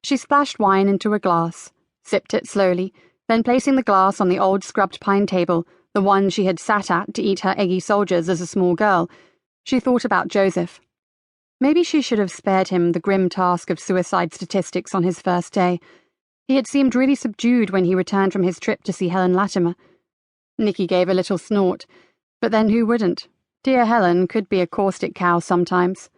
She splashed wine into a glass, sipped it slowly, then placing the glass on the old scrubbed pine table, the one she had sat at to eat her eggy soldiers as a small girl, she thought about Joseph. Maybe she should have spared him the grim task of suicide statistics on his first day. He had seemed really subdued when he returned from his trip to see Helen Latimer. Nikki gave a little snort, but then who wouldn't? Dear Helen could be a caustic cow sometimes.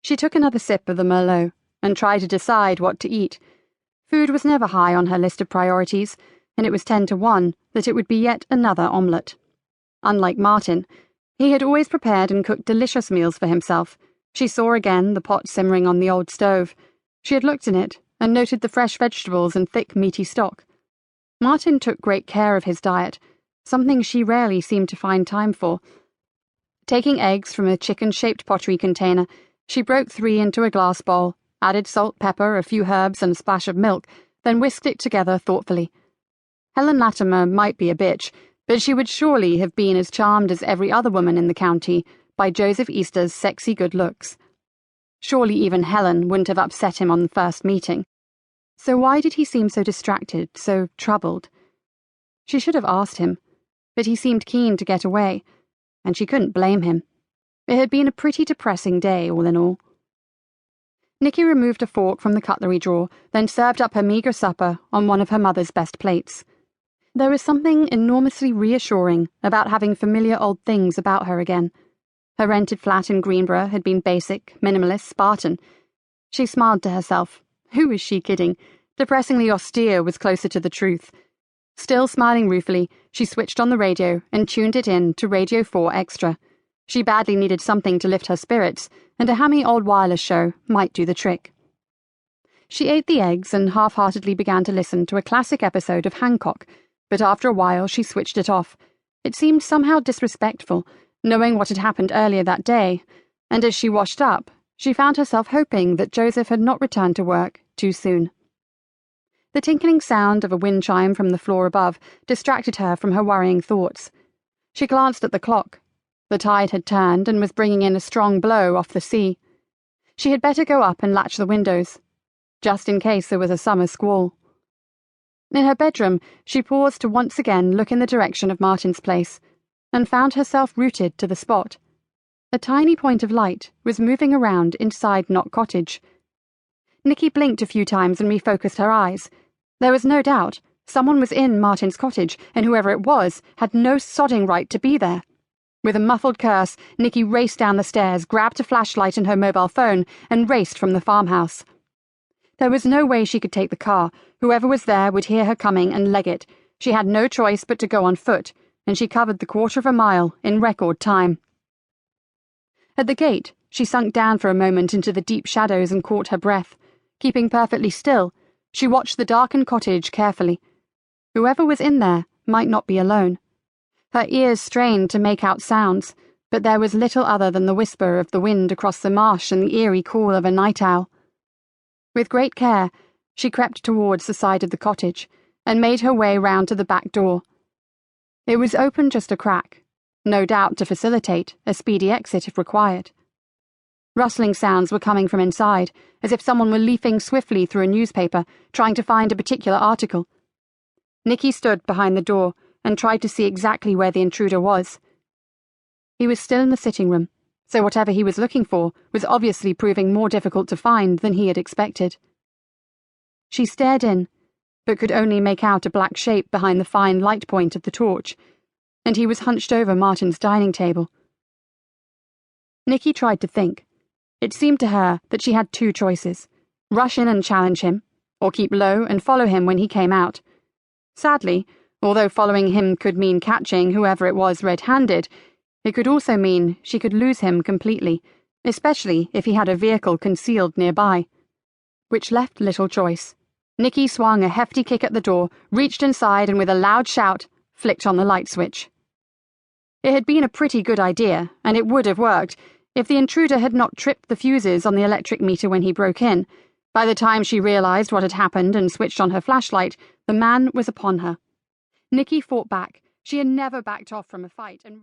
She took another sip of the Merlot and tried to decide what to eat. Food was never high on her list of priorities, and it was 10 to 1 that it would be yet another omelette. Unlike Martin, he had always prepared and cooked delicious meals for himself. She saw again the pot simmering on the old stove. She had looked in it and noted the fresh vegetables and thick meaty stock. Martin took great care of his diet, something she rarely seemed to find time for. Taking eggs from a chicken-shaped pottery container, she broke 3 into a glass bowl, added salt, pepper, a few herbs, and a splash of milk, then whisked it together thoughtfully. Helen Latimer might be a bitch, but she would surely have been as charmed as every other woman in the county by Joseph Easter's sexy good looks. Surely even Helen wouldn't have upset him on the first meeting. So why did he seem so distracted, so troubled? She should have asked him, but he seemed keen to get away, and she couldn't blame him. It had been a pretty depressing day, all in all. Nikki removed a fork from the cutlery drawer, then served up her meagre supper on one of her mother's best plates. There was something enormously reassuring about having familiar old things about her again. Her rented flat in Greenborough had been basic, minimalist, Spartan. She smiled to herself. Who was she kidding? Depressingly austere was closer to the truth. Still smiling ruefully, she switched on the radio and tuned it in to Radio 4 Extra. She badly needed something to lift her spirits, and a hammy old wireless show might do the trick. She ate the eggs and half-heartedly began to listen to a classic episode of Hancock, but after a while she switched it off. It seemed somehow disrespectful, knowing what had happened earlier that day, and as she washed up, she found herself hoping that Joseph had not returned to work too soon. The tinkling sound of a wind chime from the floor above distracted her from her worrying thoughts. She glanced at the clock. The tide had turned and was bringing in a strong blow off the sea. She had better go up and latch the windows, just in case there was a summer squall. In her bedroom, she paused to once again look in the direction of Martin's place, and found herself rooted to the spot. A tiny point of light was moving around inside Knock Cottage. Nikki blinked a few times and refocused her eyes. There was no doubt someone was in Martin's cottage, and whoever it was had no sodding right to be there. With a muffled curse, Nikki raced down the stairs, grabbed a flashlight and her mobile phone, and raced from the farmhouse. There was no way she could take the car. Whoever was there would hear her coming and leg it. She had no choice but to go on foot, and she covered the 1/4 of a mile in record time. At the gate, she sunk down for a moment into the deep shadows and caught her breath. Keeping perfectly still, she watched the darkened cottage carefully. Whoever was in there might not be alone. Her ears strained to make out sounds, but there was little other than the whisper of the wind across the marsh and the eerie call of a night owl. With great care, she crept towards the side of the cottage and made her way round to the back door. It was open just a crack, no doubt to facilitate a speedy exit if required. Rustling sounds were coming from inside, as if someone were leafing swiftly through a newspaper, trying to find a particular article. Nikki stood behind the door and tried to see exactly where the intruder was. He was still in the sitting room, so whatever he was looking for was obviously proving more difficult to find than he had expected. She stared in, but could only make out a black shape behind the fine light point of the torch, and he was hunched over Martin's dining table. Nikki tried to think. It seemed to her that she had 2 choices: rush in and challenge him, or keep low and follow him when he came out. Sadly, although following him could mean catching whoever it was red-handed, it could also mean she could lose him completely, especially if he had a vehicle concealed nearby. Which left little choice. Nikki swung a hefty kick at the door, reached inside, and with a loud shout, flicked on the light switch. It had been a pretty good idea, and it would have worked, if the intruder had not tripped the fuses on the electric meter when he broke in. By the time she realized what had happened and switched on her flashlight, the man was upon her. Nikki fought back. She had never backed off from a fight, and